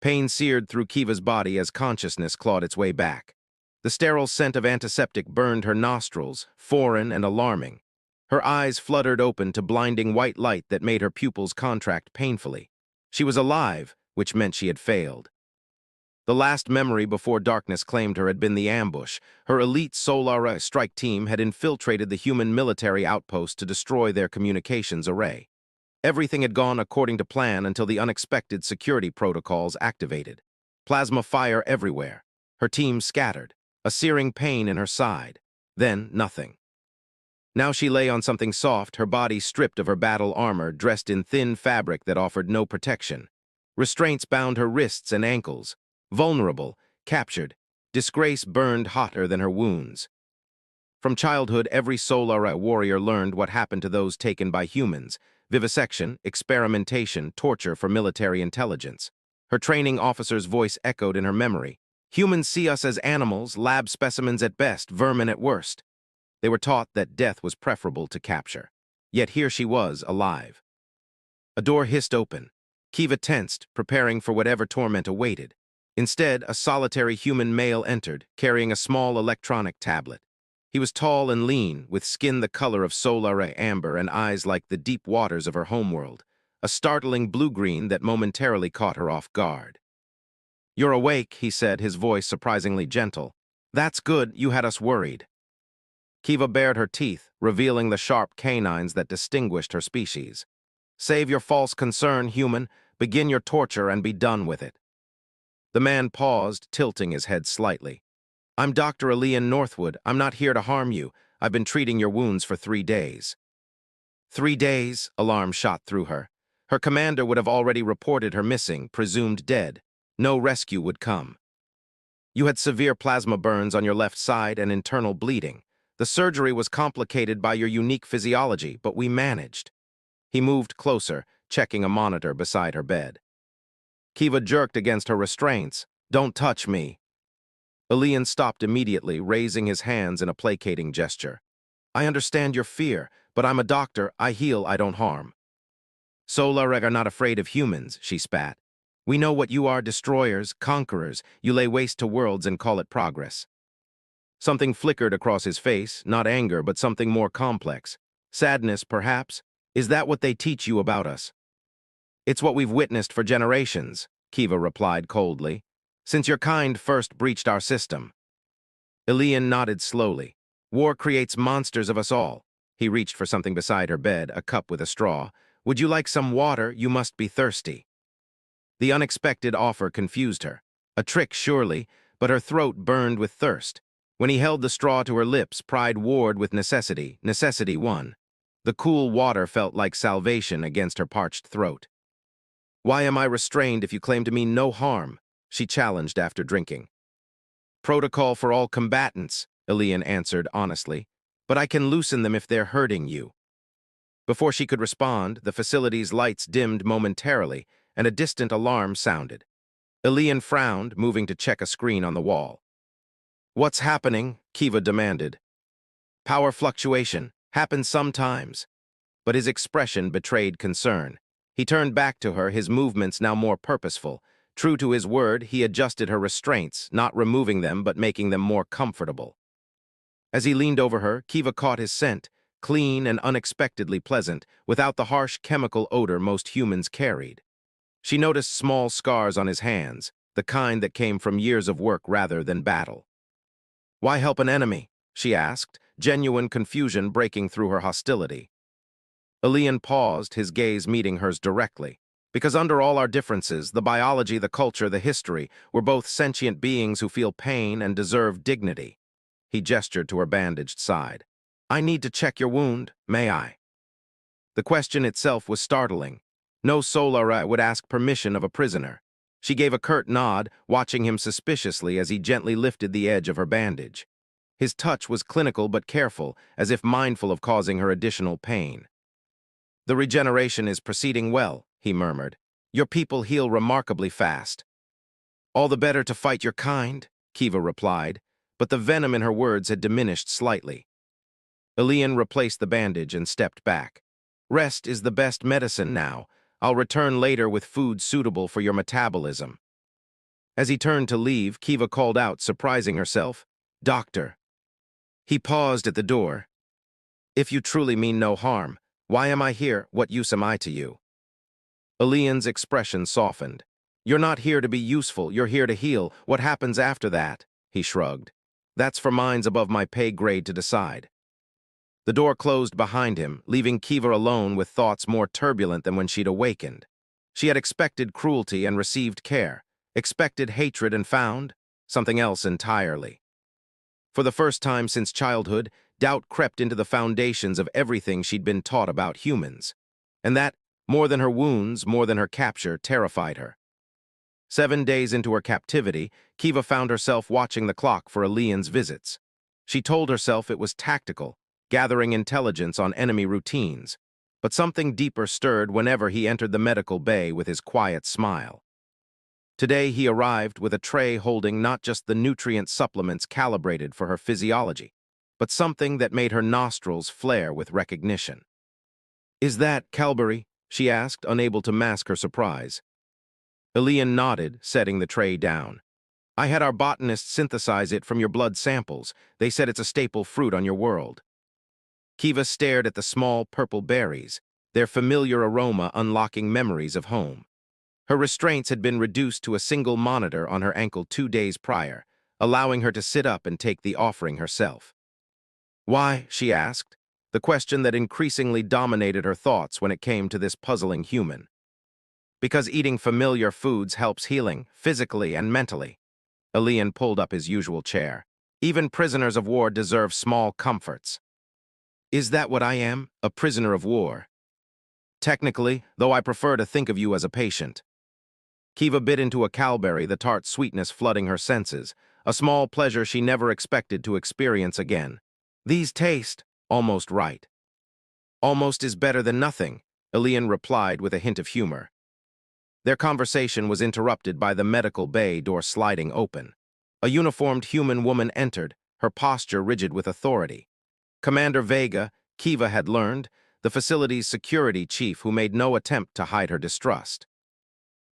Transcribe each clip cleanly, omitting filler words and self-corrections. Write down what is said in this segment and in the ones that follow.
Pain seared through Kiva's body as consciousness clawed its way back. The sterile scent of antiseptic burned her nostrils, foreign and alarming. Her eyes fluttered open to blinding white light that made her pupils contract painfully. She was alive, which meant she had failed. The last memory before darkness claimed her had been the ambush. Her elite Solar strike team had infiltrated the human military outpost to destroy their communications array. Everything had gone according to plan until the unexpected security protocols activated. Plasma fire everywhere. Her team scattered, a searing pain in her side. Then nothing. Now she lay on something soft, her body stripped of her battle armor, dressed in thin fabric that offered no protection. Restraints bound her wrists and ankles. Vulnerable, captured, disgrace burned hotter than her wounds. From childhood, every Solar warrior learned what happened to those taken by humans: vivisection, experimentation, torture for military intelligence. Her training officer's voice echoed in her memory. Humans see us as animals, lab specimens at best, vermin at worst. They were taught that death was preferable to capture. Yet here she was, alive. A door hissed open. Kiva tensed, preparing for whatever torment awaited. Instead, a solitary human male entered, carrying a small electronic tablet. He was tall and lean, with skin the color of Solar amber and eyes like the deep waters of her homeworld, a startling blue-green that momentarily caught her off guard. "You're awake," he said, his voice surprisingly gentle. "That's good, you had us worried." Kiva bared her teeth, revealing the sharp canines that distinguished her species. "Save your false concern, human. Begin your torture and be done with it." The man paused, tilting his head slightly. "I'm Dr. Elian Northwood. I'm not here to harm you. I've been treating your wounds for 3 days." 3 days? Alarm shot through her. Her commander would have already reported her missing, presumed dead. No rescue would come. "You had severe plasma burns on your left side and internal bleeding. The surgery was complicated by your unique physiology, but we managed." He moved closer, checking a monitor beside her bed. Kiva jerked against her restraints. "Don't touch me." Elian stopped immediately, raising his hands in a placating gesture. "I understand your fear, but I'm a doctor. I heal, I don't harm." "Solar are not afraid of humans," she spat. "We know what you are, destroyers, conquerors. You lay waste to worlds and call it progress." Something flickered across his face, not anger, but something more complex. Sadness, perhaps? Is that what they teach you about us? "It's what we've witnessed for generations," Kiva replied coldly, "since your kind first breached our system." Elian nodded slowly. "War creates monsters of us all." He reached for something beside her bed, a cup with a straw. "Would you like some water? You must be thirsty." The unexpected offer confused her. A trick, surely, but her throat burned with thirst. When he held the straw to her lips, pride warred with necessity. Necessity won. The cool water felt like salvation against her parched throat. "Why am I restrained if you claim to mean no harm?" she challenged after drinking. "Protocol for all combatants," Elian answered honestly, "but I can loosen them if they're hurting you." Before she could respond, the facility's lights dimmed momentarily, and a distant alarm sounded. Elian frowned, moving to check a screen on the wall. "What's happening?" Kiva demanded. "Power fluctuation. Happens sometimes." But his expression betrayed concern. He turned back to her, his movements now more purposeful. True to his word, he adjusted her restraints, not removing them but making them more comfortable. As he leaned over her, Kiva caught his scent, clean and unexpectedly pleasant, without the harsh chemical odor most humans carried. She noticed small scars on his hands, the kind that came from years of work rather than battle. "Why help an enemy?" she asked, genuine confusion breaking through her hostility. Elian paused, his gaze meeting hers directly. "Because under all our differences, the biology, the culture, the history, we're both sentient beings who feel pain and deserve dignity." He gestured to her bandaged side. "I need to check your wound, may I?" The question itself was startling. No Solara would ask permission of a prisoner. She gave a curt nod, watching him suspiciously as he gently lifted the edge of her bandage. His touch was clinical but careful, as if mindful of causing her additional pain. "The regeneration is proceeding well," he murmured. "Your people heal remarkably fast." "All the better to fight your kind," Kiva replied, but the venom in her words had diminished slightly. Elian replaced the bandage and stepped back. "Rest is the best medicine now. I'll return later with food suitable for your metabolism." As he turned to leave, Kiva called out, surprising herself, "Doctor." He paused at the door. "If you truly mean no harm, why am I here? What use am I to you?" Elian's expression softened. "You're not here to be useful, you're here to heal. What happens after that?" He shrugged. "That's for minds above my pay grade to decide." The door closed behind him, leaving Kiva alone with thoughts more turbulent than when she'd awakened. She had expected cruelty and received care, expected hatred and found something else entirely. For the first time since childhood, doubt crept into the foundations of everything she'd been taught about humans. And that, more than her wounds, more than her capture, terrified her. 7 days into her captivity, Kiva found herself watching the clock for Elian's visits. She told herself it was tactical, gathering intelligence on enemy routines. But something deeper stirred whenever he entered the medical bay with his quiet smile. Today he arrived with a tray holding not just the nutrient supplements calibrated for her physiology, but something that made her nostrils flare with recognition. "Is that Calbury?" she asked, unable to mask her surprise. Elian nodded, setting the tray down. "I had our botanists synthesize it from your blood samples. They said it's a staple fruit on your world." Kiva stared at the small purple berries, their familiar aroma unlocking memories of home. Her restraints had been reduced to a single monitor on her ankle 2 days prior, allowing her to sit up and take the offering herself. "Why?" she asked, the question that increasingly dominated her thoughts when it came to this puzzling human. "Because eating familiar foods helps healing, physically and mentally." Elian pulled up his usual chair. "Even prisoners of war deserve small comforts." "Is that what I am? A prisoner of war?" "Technically, though I prefer to think of you as a patient." Kiva bit into a cowberry, the tart sweetness flooding her senses, a small pleasure she never expected to experience again. "These taste almost right." "Almost is better than nothing," Elian replied with a hint of humor. Their conversation was interrupted by the medical bay door sliding open. A uniformed human woman entered, her posture rigid with authority. Commander Vega, Kiva had learned, the facility's security chief who made no attempt to hide her distrust.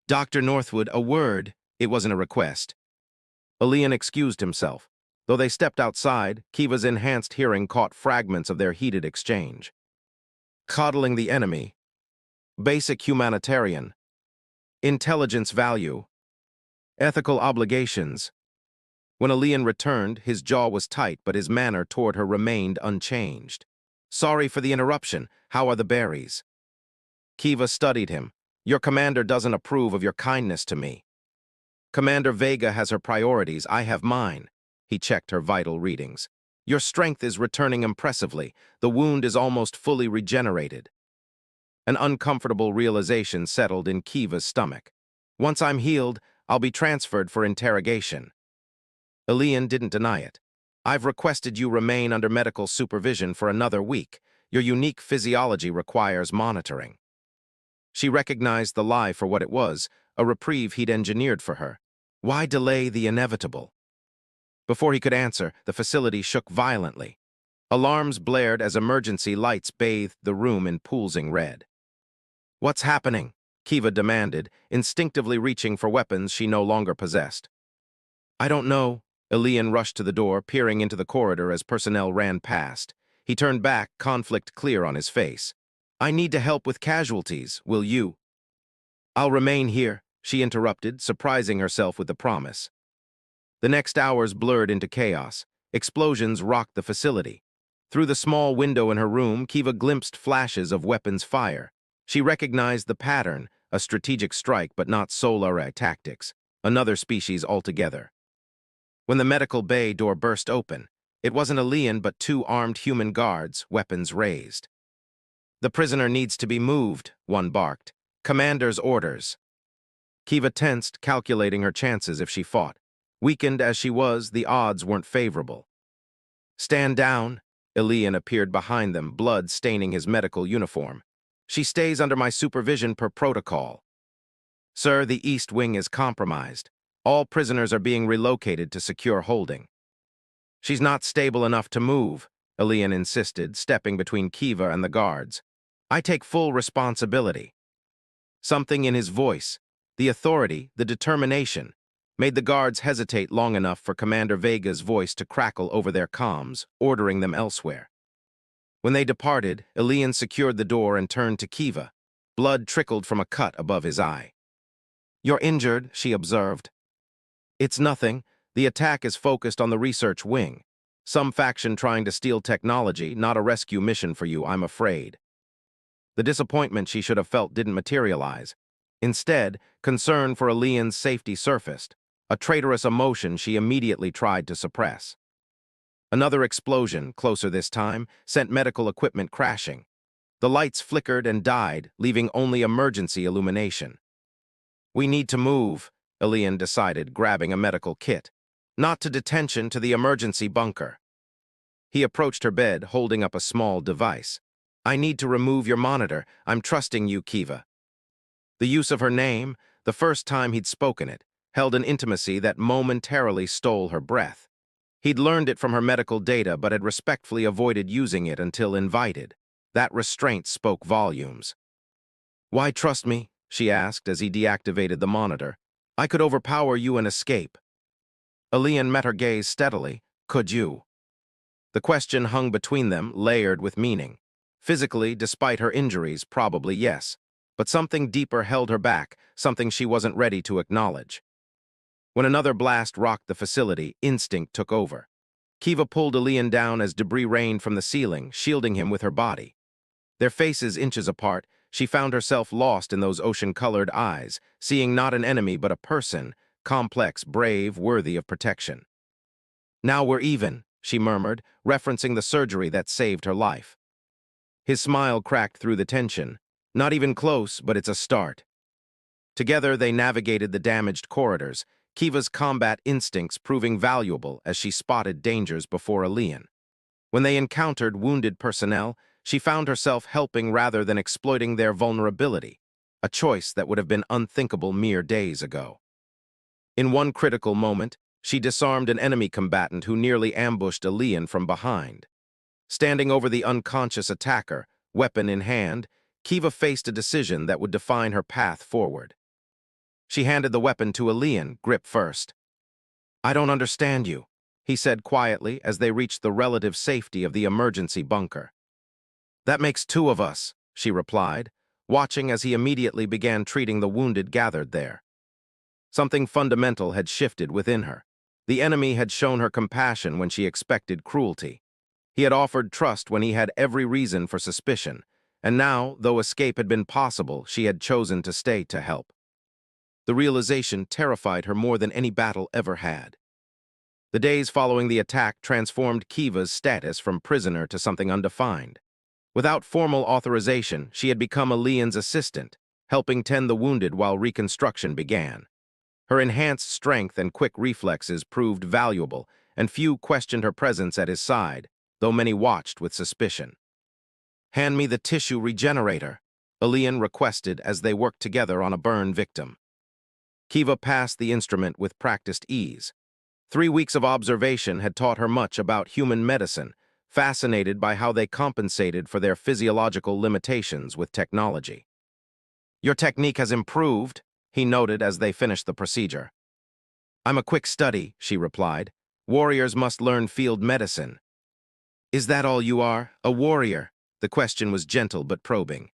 "Dr. Northwood, a word." It wasn't a request. Elian excused himself. Though they stepped outside, Kiva's enhanced hearing caught fragments of their heated exchange. "Coddling the enemy. Basic humanitarian. Intelligence value. Ethical obligations." When Elian returned, his jaw was tight, but his manner toward her remained unchanged. "Sorry for the interruption. How are the berries?" Kiva studied him. "Your commander doesn't approve of your kindness to me." "Commander Vega has her priorities, I have mine." He checked her vital readings. "Your strength is returning impressively. The wound is almost fully regenerated." An uncomfortable realization settled in Kiva's stomach. "Once I'm healed, I'll be transferred for interrogation." Elian didn't deny it. "I've requested you remain under medical supervision for another week. Your unique physiology requires monitoring." She recognized the lie for what it was, a reprieve he'd engineered for her. Why delay the inevitable? Before he could answer, the facility shook violently. Alarms blared as emergency lights bathed the room in pulsing red. "What's happening?" Kiva demanded, instinctively reaching for weapons she no longer possessed. "I don't know." Elian rushed to the door, peering into the corridor as personnel ran past. He turned back, conflict clear on his face. "I need to help with casualties. Will you?" "I'll remain here," she interrupted, surprising herself with the promise. The next hours blurred into chaos. Explosions rocked the facility. Through the small window in her room, Kiva glimpsed flashes of weapons fire. She recognized the pattern, a strategic strike but not solar tactics, another species altogether. When the medical bay door burst open, it wasn't Elian but 2 armed human guards, weapons raised. "The prisoner needs to be moved," one barked. "Commander's orders." Kiva tensed, calculating her chances if she fought. Weakened as she was, the odds weren't favorable. "Stand down." Elian appeared behind them, blood staining his medical uniform. "She stays under my supervision per protocol." "Sir, the East Wing is compromised. All prisoners are being relocated to secure holding." "She's not stable enough to move," Elian insisted, stepping between Kiva and the guards. "I take full responsibility." Something in his voice, the authority, the determination, made the guards hesitate long enough for Commander Vega's voice to crackle over their comms, ordering them elsewhere. When they departed, Elian secured the door and turned to Kiva. Blood trickled from a cut above his eye. "You're injured," she observed. "It's nothing. The attack is focused on the research wing. Some faction trying to steal technology, not a rescue mission for you, I'm afraid." The disappointment she should have felt didn't materialize. Instead, concern for Elian's safety surfaced, a traitorous emotion she immediately tried to suppress. Another explosion, closer this time, sent medical equipment crashing. The lights flickered and died, leaving only emergency illumination. "We need to move," Elian decided, grabbing a medical kit. "Not to detention, to the emergency bunker." He approached her bed, holding up a small device. "I need to remove your monitor. I'm trusting you, Kiva." The use of her name, the first time he'd spoken it, held an intimacy that momentarily stole her breath. He'd learned it from her medical data but had respectfully avoided using it until invited. That restraint spoke volumes. "Why trust me?" she asked as he deactivated the monitor. "I could overpower you and escape." Elian met her gaze steadily. "Could you?" The question hung between them, layered with meaning. Physically, despite her injuries, probably yes. But something deeper held her back, something she wasn't ready to acknowledge. When another blast rocked the facility, instinct took over. Kiva pulled Elian down as debris rained from the ceiling, shielding him with her body. Their faces inches apart, she found herself lost in those ocean-colored eyes, seeing not an enemy but a person, complex, brave, worthy of protection. "Now we're even," she murmured, referencing the surgery that saved her life. His smile cracked through the tension. "Not even close, but it's a start." Together they navigated the damaged corridors, Kiva's combat instincts proving valuable as she spotted dangers before Elian. When they encountered wounded personnel, she found herself helping rather than exploiting their vulnerability, a choice that would have been unthinkable mere days ago. In one critical moment, she disarmed an enemy combatant who nearly ambushed Elian from behind. Standing over the unconscious attacker, weapon in hand, Kiva faced a decision that would define her path forward. She handed the weapon to Elian, grip first. "I don't understand you," he said quietly as they reached the relative safety of the emergency bunker. "That makes two of us," she replied, watching as he immediately began treating the wounded gathered there. Something fundamental had shifted within her. The enemy had shown her compassion when she expected cruelty. He had offered trust when he had every reason for suspicion, and now, though escape had been possible, she had chosen to stay to help. The realization terrified her more than any battle ever had. The days following the attack transformed Kiva's status from prisoner to something undefined. Without formal authorization, she had become Elian's assistant, helping tend the wounded while reconstruction began. Her enhanced strength and quick reflexes proved valuable, and few questioned her presence at his side, though many watched with suspicion. "Hand me the tissue regenerator," Elian requested as they worked together on a burn victim. Kiva passed the instrument with practiced ease. 3 weeks of observation had taught her much about human medicine, fascinated by how they compensated for their physiological limitations with technology. "Your technique has improved," he noted as they finished the procedure. "I'm a quick study," she replied. "Warriors must learn field medicine." "Is that all you are, a warrior?" The question was gentle but probing.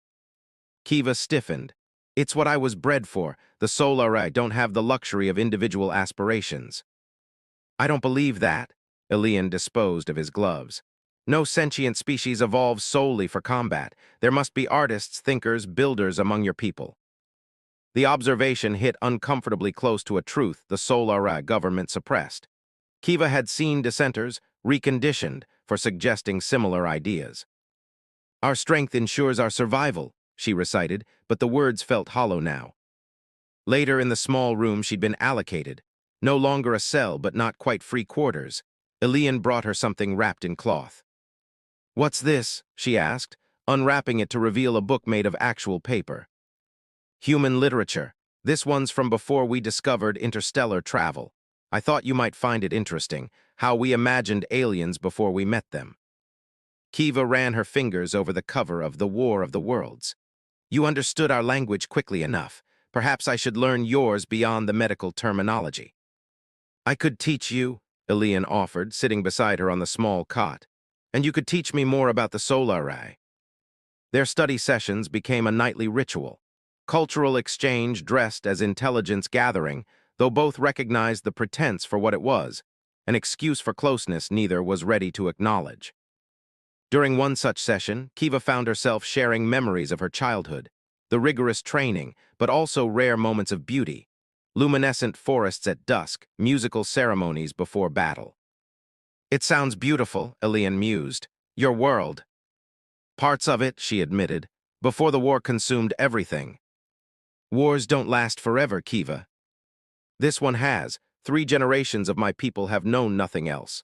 Kiva stiffened. "It's what I was bred for. The Solari don't have the luxury of individual aspirations." "I don't believe that," Elian disposed of his gloves. "No sentient species evolves solely for combat. There must be artists, thinkers, builders among your people." The observation hit uncomfortably close to a truth the Solari government suppressed. Kiva had seen dissenters, reconditioned, for suggesting similar ideas. "Our strength ensures our survival," she recited, but the words felt hollow now. Later in the small room she'd been allocated, no longer a cell but not quite free quarters, Elian brought her something wrapped in cloth. "What's this?" she asked, unwrapping it to reveal a book made of actual paper. "Human literature. This one's from before we discovered interstellar travel. I thought you might find it interesting, how we imagined aliens before we met them." Kiva ran her fingers over the cover of The War of the Worlds. "You understood our language quickly enough. Perhaps I should learn yours beyond the medical terminology." I could teach you, Elian offered, sitting beside her on the small cot. And you could teach me more about the solar array. Their study sessions became a nightly ritual. Cultural exchange dressed as intelligence gathering, though both recognized the pretense for what it was, an excuse for closeness neither was ready to acknowledge. During one such session, Kiva found herself sharing memories of her childhood, the rigorous training, but also rare moments of beauty, luminescent forests at dusk, musical ceremonies before battle. It sounds beautiful, Elian mused. Your world. Parts of it, she admitted, before the war consumed everything. Wars don't last forever, Kiva. This one has. 3 generations of my people have known nothing else.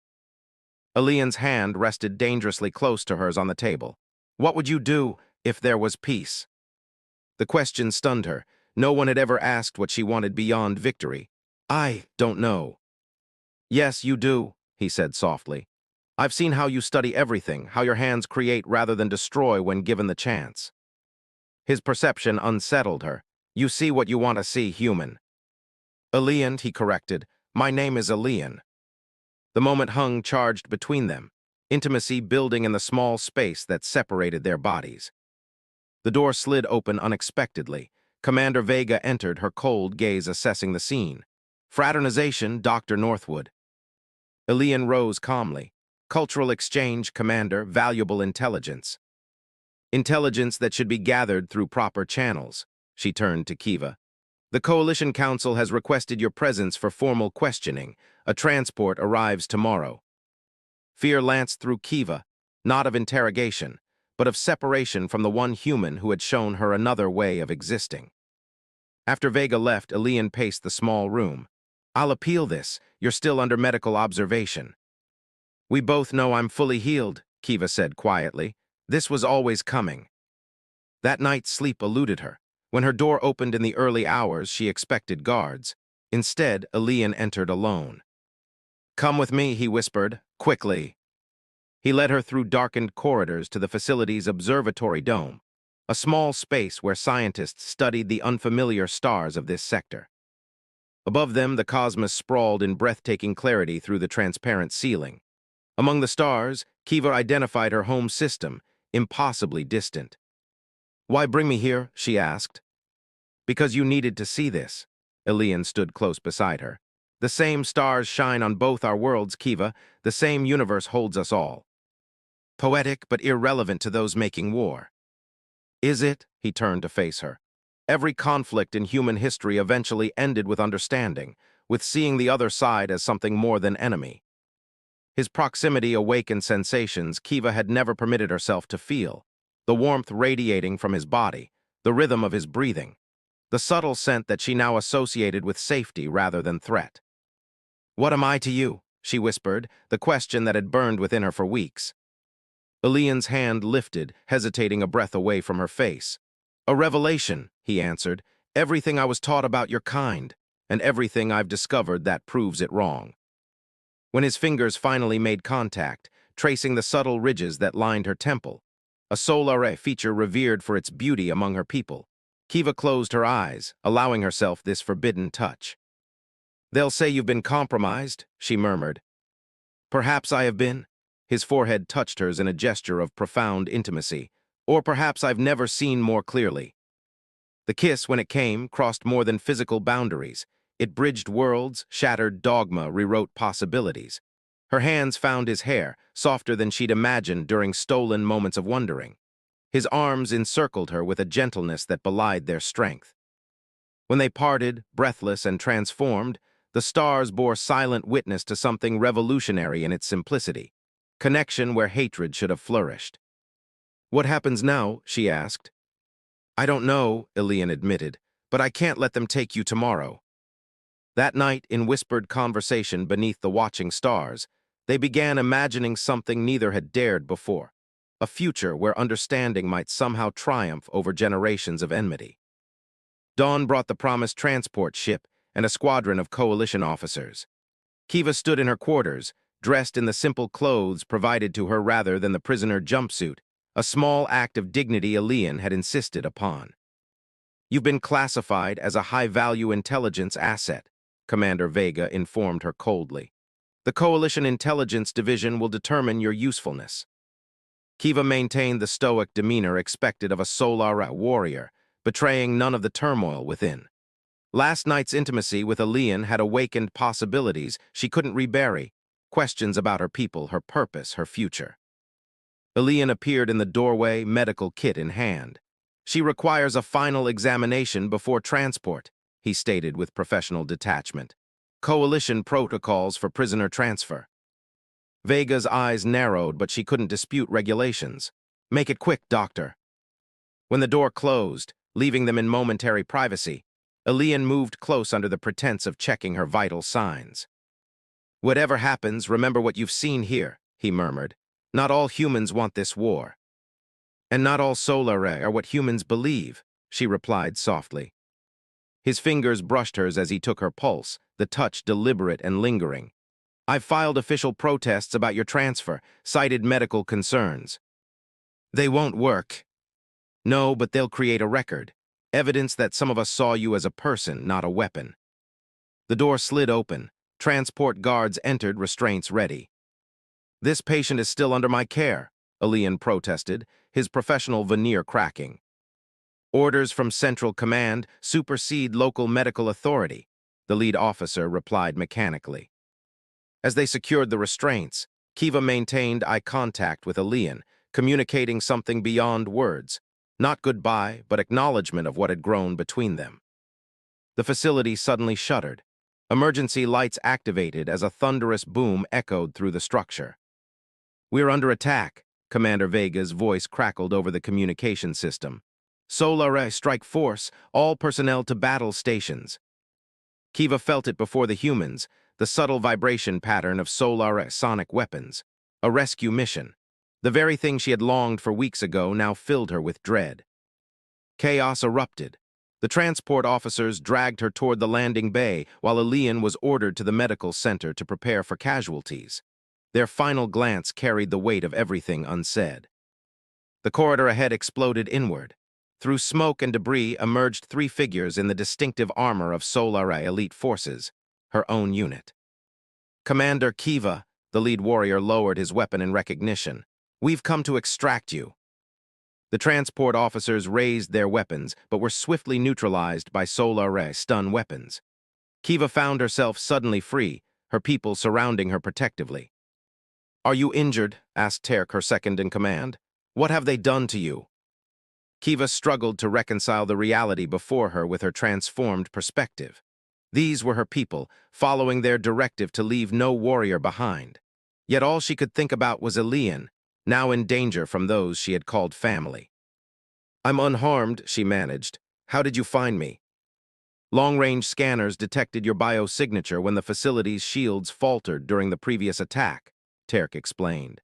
Elian's hand rested dangerously close to hers on the table. What would you do if there was peace? The question stunned her. No one had ever asked what she wanted beyond victory. I don't know. Yes, you do, he said softly. I've seen how you study everything, how your hands create rather than destroy when given the chance. His perception unsettled her. You see what you want to see, human. Elian, he corrected. My name is Elian. The moment hung charged between them, intimacy building in the small space that separated their bodies. The door slid open unexpectedly. Commander Vega entered, her cold gaze assessing the scene. Fraternization, Dr. Northwood. Elian rose calmly. Cultural exchange, Commander, valuable intelligence. Intelligence that should be gathered through proper channels. She turned to Kiva. The Coalition Council has requested your presence for formal questioning. A transport arrives tomorrow. Fear lanced through Kiva, not of interrogation, but of separation from the one human who had shown her another way of existing. After Vega left, Elian paced the small room. I'll appeal this. You're still under medical observation. We both know I'm fully healed, Kiva said quietly. This was always coming. That night's sleep eluded her. When her door opened in the early hours, she expected guards. Instead, Elian entered alone. Come with me, he whispered, quickly. He led her through darkened corridors to the facility's observatory dome, a small space where scientists studied the unfamiliar stars of this sector. Above them, the cosmos sprawled in breathtaking clarity through the transparent ceiling. Among the stars, Kiva identified her home system, impossibly distant. Why bring me here? She asked. Because you needed to see this. Elian stood close beside her. The same stars shine on both our worlds, Kiva. The same universe holds us all. Poetic but irrelevant to those making war. Is it? He turned to face her. Every conflict in human history eventually ended with understanding, with seeing the other side as something more than enemy. His proximity awakened sensations Kiva had never permitted herself to feel. The warmth radiating from his body, the rhythm of his breathing, the subtle scent that she now associated with safety rather than threat. What am I to you? She whispered, the question that had burned within her for weeks. Elian's hand lifted, hesitating a breath away from her face. A revelation, he answered. Everything I was taught about your kind, and everything I've discovered that proves it wrong. When his fingers finally made contact, tracing the subtle ridges that lined her temple, a solar feature revered for its beauty among her people, Kiva closed her eyes, allowing herself this forbidden touch. They'll say you've been compromised, she murmured. Perhaps I have been. His forehead touched hers in a gesture of profound intimacy. Or perhaps I've never seen more clearly. The kiss, when it came, crossed more than physical boundaries. It bridged worlds, shattered dogma, rewrote possibilities. Her hands found his hair, softer than she'd imagined during stolen moments of wondering. His arms encircled her with a gentleness that belied their strength. When they parted, breathless and transformed, the stars bore silent witness to something revolutionary in its simplicity. Connection where hatred should have flourished. What happens now? She asked. I don't know, Elian admitted, but I can't let them take you tomorrow. That night, in whispered conversation beneath the watching stars, they began imagining something neither had dared before, a future where understanding might somehow triumph over generations of enmity. Dawn brought the promised transport ship and a squadron of coalition officers. Kiva stood in her quarters, dressed in the simple clothes provided to her rather than the prisoner jumpsuit, a small act of dignity Elian had insisted upon. You've been classified as a high-value intelligence asset, Commander Vega informed her coldly. The Coalition Intelligence Division will determine your usefulness. Kiva maintained the stoic demeanor expected of a Solara warrior, betraying none of the turmoil within. Last night's intimacy with Elian had awakened possibilities she couldn't rebury, questions about her people, her purpose, her future. Elian appeared in the doorway, medical kit in hand. She requires a final examination before transport, he stated with professional detachment. Coalition protocols for prisoner transfer. Vega's eyes narrowed, but she couldn't dispute regulations. Make it quick, doctor. When the door closed, leaving them in momentary privacy, Elian moved close under the pretense of checking her vital signs. Whatever happens, remember what you've seen here, he murmured. Not all humans want this war. And not all Solare are what humans believe, she replied softly. His fingers brushed hers as he took her pulse, the touch deliberate and lingering. I've filed official protests about your transfer, cited medical concerns. They won't work. No, but they'll create a record. Evidence that some of us saw you as a person, not a weapon. The door slid open. Transport guards entered, restraints ready. This patient is still under my care, Elian protested, his professional veneer cracking. Orders from Central Command supersede local medical authority, the lead officer replied mechanically. As they secured the restraints, Kiva maintained eye contact with Elian, communicating something beyond words, not goodbye, but acknowledgement of what had grown between them. The facility suddenly shuddered. Emergency lights activated as a thunderous boom echoed through the structure. We're under attack, Commander Vega's voice crackled over the communication system. Solare strike force, all personnel to battle stations. Kiva felt it before the humans, the subtle vibration pattern of Solare sonic weapons. A rescue mission. The very thing she had longed for weeks ago now filled her with dread. Chaos erupted. The transport officers dragged her toward the landing bay, while Elian was ordered to the medical center to prepare for casualties. Their final glance carried the weight of everything unsaid. The corridor ahead exploded inward. Through smoke and debris emerged three figures in the distinctive armor of Solare elite forces, her own unit. Commander Kiva, the lead warrior lowered his weapon in recognition. We've come to extract you. The transport officers raised their weapons, but were swiftly neutralized by Solare stun weapons. Kiva found herself suddenly free, her people surrounding her protectively. Are you injured? Asked Terk, her second in command. What have they done to you? Kiva struggled to reconcile the reality before her with her transformed perspective. These were her people, following their directive to leave no warrior behind. Yet all she could think about was Elian, now in danger from those she had called family. I'm unharmed, she managed. How did you find me? Long-range scanners detected your biosignature when the facility's shields faltered during the previous attack, Terk explained.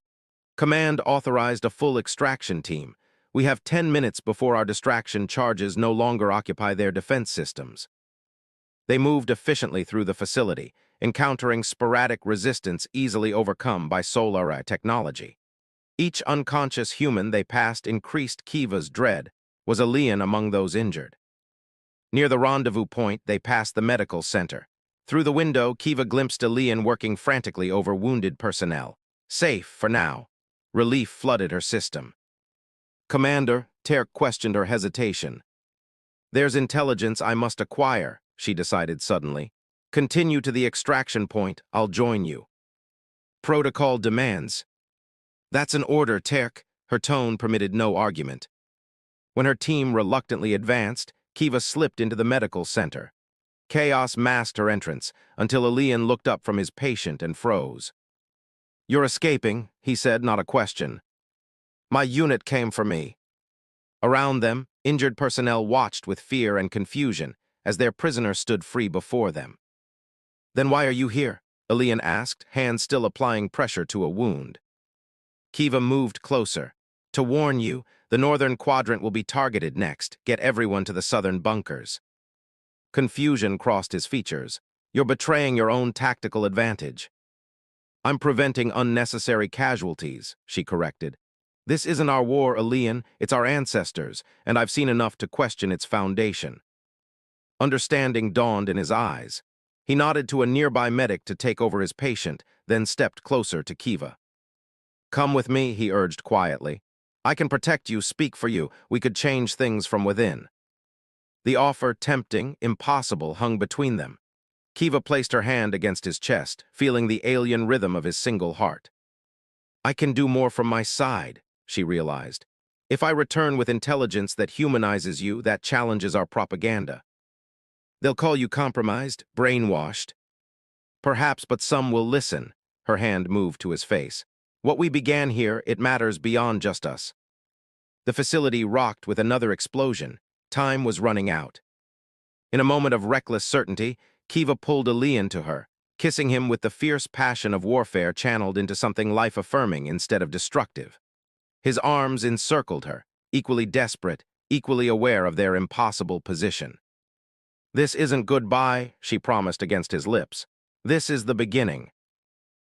Command authorized a full extraction team. We have 10 minutes before our distraction charges no longer occupy their defense systems. They moved efficiently through the facility, encountering sporadic resistance easily overcome by Solare technology. Each unconscious human they passed increased Kiva's dread. Was Elian among those injured? Near the rendezvous point, they passed the medical center. Through the window, Kiva glimpsed Elian working frantically over wounded personnel. Safe, for now. Relief flooded her system. Commander, Terk questioned her hesitation. There's intelligence I must acquire, she decided suddenly. Continue to the extraction point, I'll join you. Protocol demands. That's an order, Terk. Her tone permitted no argument. When her team reluctantly advanced, Kiva slipped into the medical center. Chaos masked her entrance, until Elian looked up from his patient and froze. You're escaping, he said, not a question. My unit came for me. Around them, injured personnel watched with fear and confusion as their prisoner stood free before them. Then why are you here? Elian asked, hands still applying pressure to a wound. Kiva moved closer. To warn you, the northern quadrant will be targeted next. Get everyone to the southern bunkers. Confusion crossed his features. You're betraying your own tactical advantage. I'm preventing unnecessary casualties, she corrected. This isn't our war, Elian, it's our ancestors, and I've seen enough to question its foundation. Understanding dawned in his eyes. He nodded to a nearby medic to take over his patient, then stepped closer to Kiva. "Come with me," he urged quietly. "I can protect you, speak for you. We could change things from within." The offer, tempting, impossible, hung between them. Kiva placed her hand against his chest, feeling the alien rhythm of his single heart. "I can do more from my side," she realized. "If I return with intelligence that humanizes you, that challenges our propaganda. They'll call you compromised, brainwashed. Perhaps, but some will listen." Her hand moved to his face. "What we began here, it matters beyond just us." The facility rocked with another explosion. Time was running out. In a moment of reckless certainty, Kiva pulled Elian to her, kissing him with the fierce passion of warfare channeled into something life-affirming instead of destructive. His arms encircled her, equally desperate, equally aware of their impossible position. "This isn't goodbye," she promised against his lips. "This is the beginning."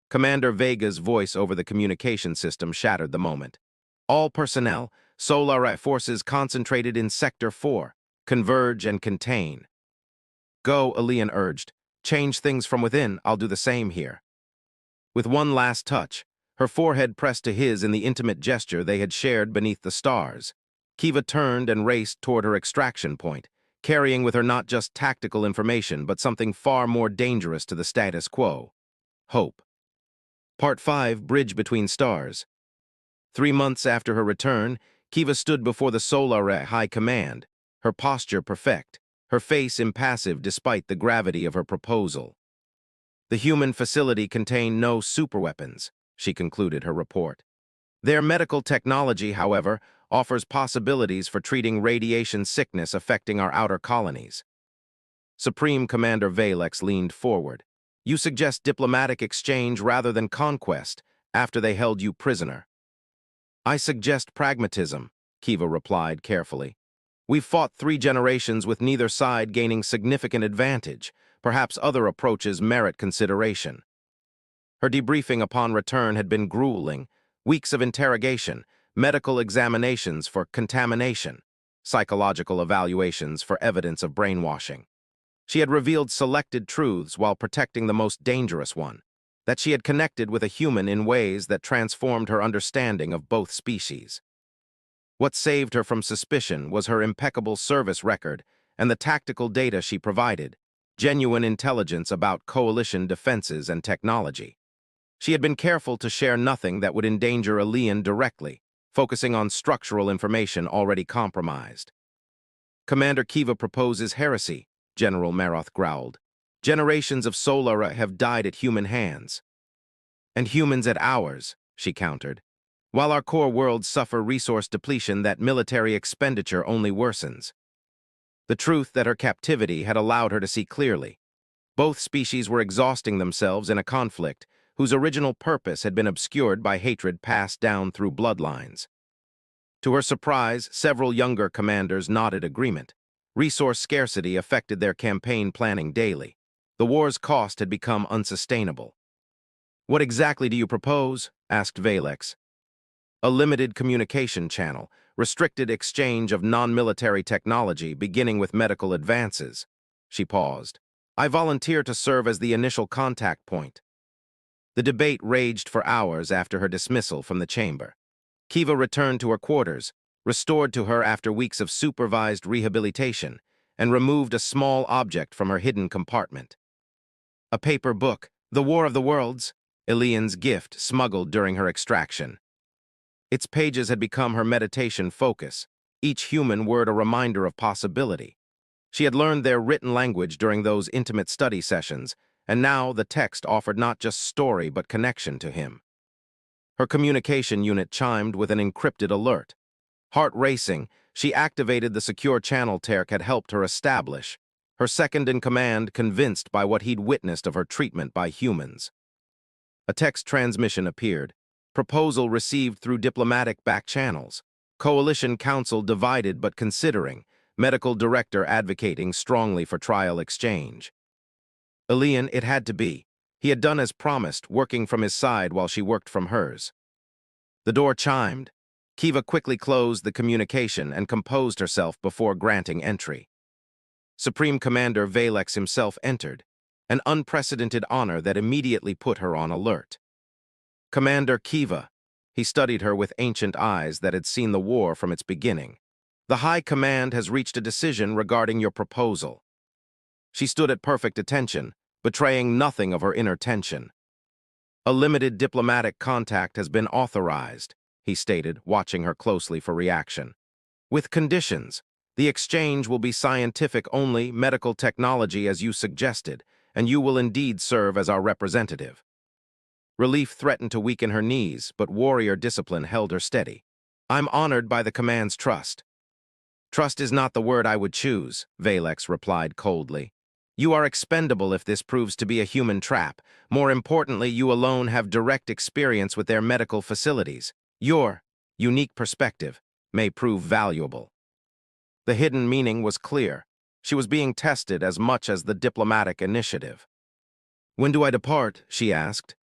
Commander Vega's voice over the communication system shattered the moment. "All personnel, Solar forces concentrated in Sector 4. Converge and contain." "Go," Elian urged. "Change things from within. I'll do the same here." With one last touch, her forehead pressed to his in the intimate gesture they had shared beneath the stars. Kiva turned and raced toward her extraction point, carrying with her not just tactical information, but something far more dangerous to the status quo: hope. Part 5, Bridge Between Stars. 3 months after her return, Kiva stood before the Solar High Command, her posture perfect, her face impassive despite the gravity of her proposal. "The human facility contained no superweapons," she concluded her report. "Their medical technology, however, offers possibilities for treating radiation sickness affecting our outer colonies." Supreme Commander Valex leaned forward. "You suggest diplomatic exchange rather than conquest after they held you prisoner." "I suggest pragmatism," Kiva replied carefully. "We've fought 3 generations with neither side gaining significant advantage. Perhaps other approaches merit consideration." Her debriefing upon return had been grueling. Weeks of interrogation, medical examinations for contamination, psychological evaluations for evidence of brainwashing. She had revealed selected truths while protecting the most dangerous one: that she had connected with a human in ways that transformed her understanding of both species. What saved her from suspicion was her impeccable service record and the tactical data she provided, genuine intelligence about coalition defenses and technology. She had been careful to share nothing that would endanger Elian directly, focusing on structural information already compromised. "Commander Kiva proposes heresy," General Maroth growled. "Generations of Solara have died at human hands." "And humans at ours," she countered. "While our core worlds suffer resource depletion, that military expenditure only worsens." The truth that her captivity had allowed her to see clearly. Both species were exhausting themselves in a conflict whose original purpose had been obscured by hatred passed down through bloodlines. To her surprise, several younger commanders nodded agreement. Resource scarcity affected their campaign planning daily. The war's cost had become unsustainable. "What exactly do you propose?" asked Valex. "A limited communication channel, restricted exchange of non-military technology beginning with medical advances." She paused. "I volunteer to serve as the initial contact point." The debate raged for hours after her dismissal from the chamber. Kiva returned to her quarters, restored to her after weeks of supervised rehabilitation, and removed a small object from her hidden compartment. A paper book, The War of the Worlds, Elian's gift smuggled during her extraction. Its pages had become her meditation focus, each human word a reminder of possibility. She had learned their written language during those intimate study sessions, and now the text offered not just story but connection to him. Her communication unit chimed with an encrypted alert. Heart racing, she activated the secure channel Terk had helped her establish, her second-in-command convinced by what he'd witnessed of her treatment by humans. A text transmission appeared. Proposal received through diplomatic back channels. Coalition council divided but considering. Medical director advocating strongly for trial exchange. Elian, it had to be. He had done as promised, working from his side while she worked from hers. The door chimed. Kiva quickly closed the communication and composed herself before granting entry. Supreme Commander Valex himself entered. an unprecedented honor that immediately put her on alert. Commander Kiva. He studied her with ancient eyes that had seen the war from its beginning. The High Command has reached a decision regarding your proposal. She stood at perfect attention, betraying nothing of her inner tension. A limited diplomatic contact has been authorized, he stated, watching her closely for reaction. With conditions. The exchange will be scientific only, medical technology as you suggested, and you will indeed serve as our representative. Relief threatened to weaken her knees, but warrior discipline held her steady. I'm honored by the command's trust. Trust is not the word I would choose, Valex replied coldly. You are expendable if this proves to be a human trap. More importantly, you alone have direct experience with their medical facilities. Your unique perspective may prove valuable. The hidden meaning was clear. She was being tested as much as the diplomatic initiative. When do I depart? She asked.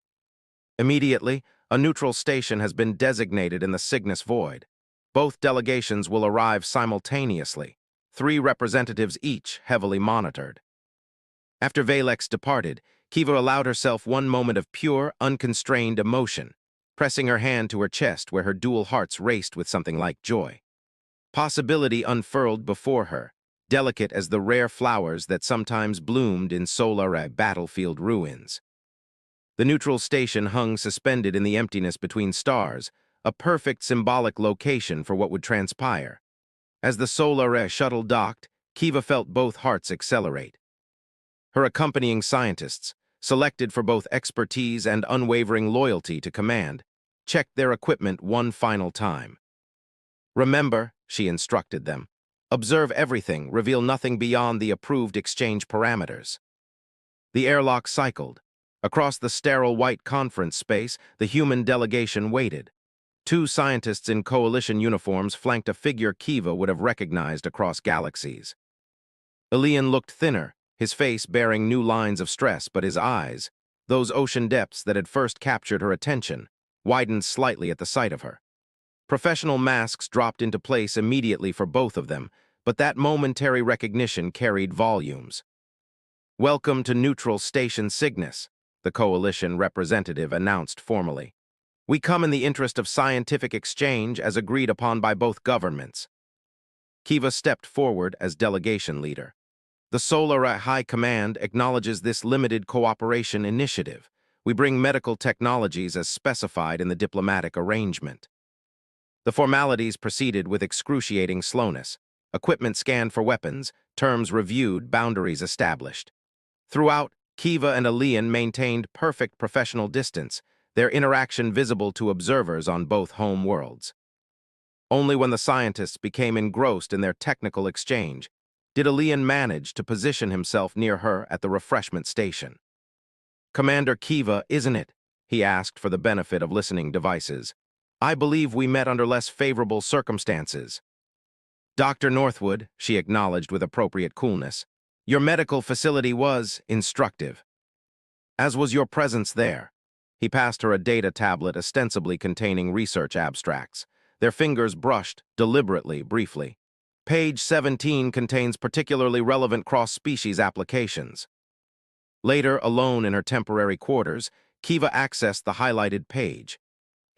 Immediately, a neutral station has been designated in the Cygnus Void. Both delegations will arrive simultaneously, 3 representatives each heavily monitored. After Valex departed, Kiva allowed herself one moment of pure, unconstrained emotion, pressing her hand to her chest where her dual hearts raced with something like joy. Possibility unfurled before her, delicate as the rare flowers that sometimes bloomed in solar battlefield ruins. The neutral station hung suspended in the emptiness between stars, a perfect symbolic location for what would transpire. As the solar shuttle docked, Kiva felt both hearts accelerate. Her accompanying scientists, selected for both expertise and unwavering loyalty to command, checked their equipment one final time. Remember, she instructed them, observe everything, reveal nothing beyond the approved exchange parameters. The airlock cycled. Across the sterile white conference space, the human delegation waited. 2 scientists in coalition uniforms flanked a figure Kiva would have recognized across galaxies. Elian looked thinner, his face bearing new lines of stress, but his eyes, those ocean depths that had first captured her attention, widened slightly at the sight of her. Professional masks dropped into place immediately for both of them, but that momentary recognition carried volumes. Welcome to Neutral Station Cygnus, the coalition representative announced formally. We come in the interest of scientific exchange as agreed upon by both governments. Kiva stepped forward as delegation leader. The Solar High Command acknowledges this limited cooperation initiative. We bring medical technologies as specified in the diplomatic arrangement. The formalities proceeded with excruciating slowness. Equipment scanned for weapons, terms reviewed, boundaries established. Throughout, Kiva and Elian maintained perfect professional distance, their interaction visible to observers on both home worlds. Only when the scientists became engrossed in their technical exchange did Elian manage to position himself near her at the refreshment station. Commander Kiva, isn't it? He asked for the benefit of listening devices. I believe we met under less favorable circumstances. Dr. Northwood, she acknowledged with appropriate coolness, your medical facility was instructive. As was your presence there. He passed her a data tablet ostensibly containing research abstracts. Their fingers brushed, deliberately, briefly. Page 17 contains particularly relevant cross-species applications. Later, alone in her temporary quarters, Kiva accessed the highlighted page.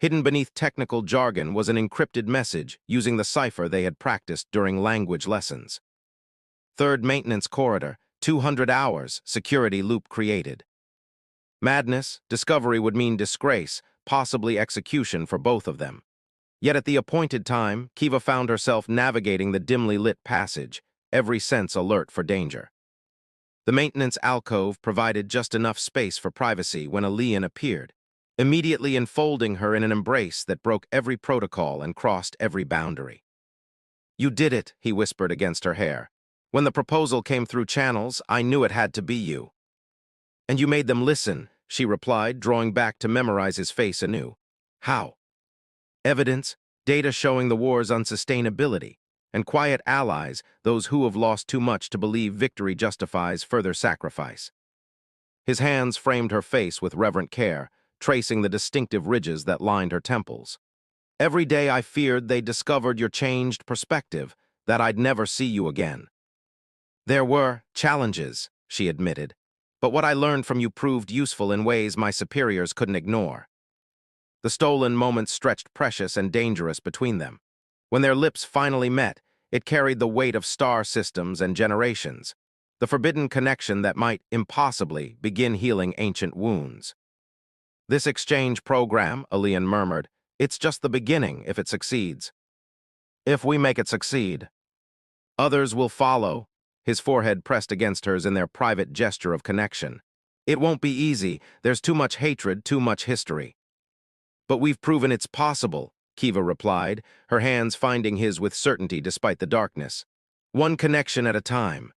Hidden beneath technical jargon was an encrypted message using the cipher they had practiced during language lessons. Third maintenance corridor, 200 hours, security loop created. Madness, discovery would mean disgrace, possibly execution for both of them. Yet at the appointed time, Kiva found herself navigating the dimly lit passage, every sense alert for danger. The maintenance alcove provided just enough space for privacy when Elian appeared, immediately enfolding her in an embrace that broke every protocol and crossed every boundary. You did it, he whispered against her hair. When the proposal came through channels, I knew it had to be you. And you made them listen, she replied, drawing back to memorize his face anew. How? Evidence, data showing the war's unsustainability, and quiet allies, those who have lost too much to believe victory justifies further sacrifice. His hands framed her face with reverent care, tracing the distinctive ridges that lined her temples. Every day I feared they discovered your changed perspective, that I'd never see you again. There were challenges, she admitted. But what I learned from you proved useful in ways my superiors couldn't ignore. The stolen moments stretched precious and dangerous between them. When their lips finally met, it carried the weight of star systems and generations, the forbidden connection that might, impossibly, begin healing ancient wounds. This exchange program, Elian murmured, it's just the beginning if it succeeds. If we make it succeed, others will follow. His forehead pressed against hers in their private gesture of connection. It won't be easy. There's too much hatred, too much history. But we've proven it's possible, Kiva replied, her hands finding his with certainty despite the darkness. One connection at a time.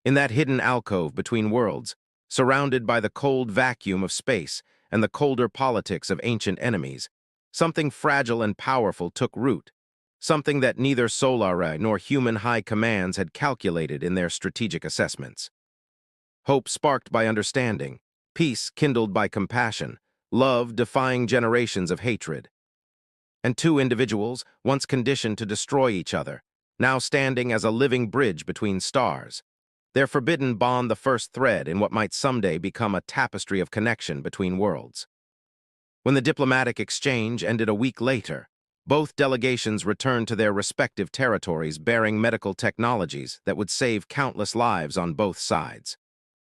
In that hidden alcove between worlds, surrounded by the cold vacuum of space and the colder politics of ancient enemies, something fragile and powerful took root, something that neither Solare nor human high commands had calculated in their strategic assessments. Hope sparked by understanding, peace kindled by compassion, love defying generations of hatred. And two individuals, once conditioned to destroy each other, now standing as a living bridge between stars. Their forbidden bond the first thread in what might someday become a tapestry of connection between worlds. When the diplomatic exchange ended a week later, both delegations returned to their respective territories bearing medical technologies that would save countless lives on both sides.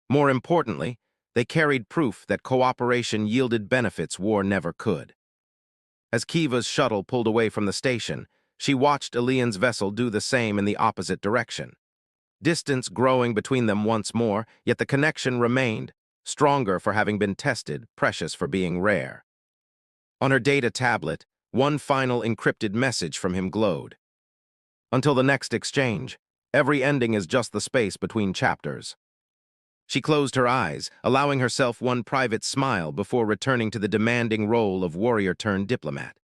More importantly, they carried proof that cooperation yielded benefits war never could. As Kiva's shuttle pulled away from the station, she watched Elian's vessel do the same in the opposite direction. Distance growing between them once more, yet the connection remained, stronger for having been tested, precious for being rare. On her data tablet, one final encrypted message from him glowed. Until the next exchange, every ending is just the space between chapters. She closed her eyes, allowing herself one private smile before returning to the demanding role of warrior-turned-diplomat.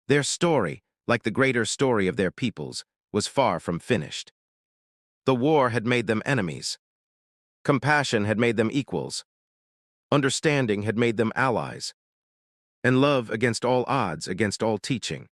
Their story, like the greater story of their peoples, was far from finished. The war had made them enemies. Compassion had made them equals. Understanding had made them allies. And love against all odds, against all teaching,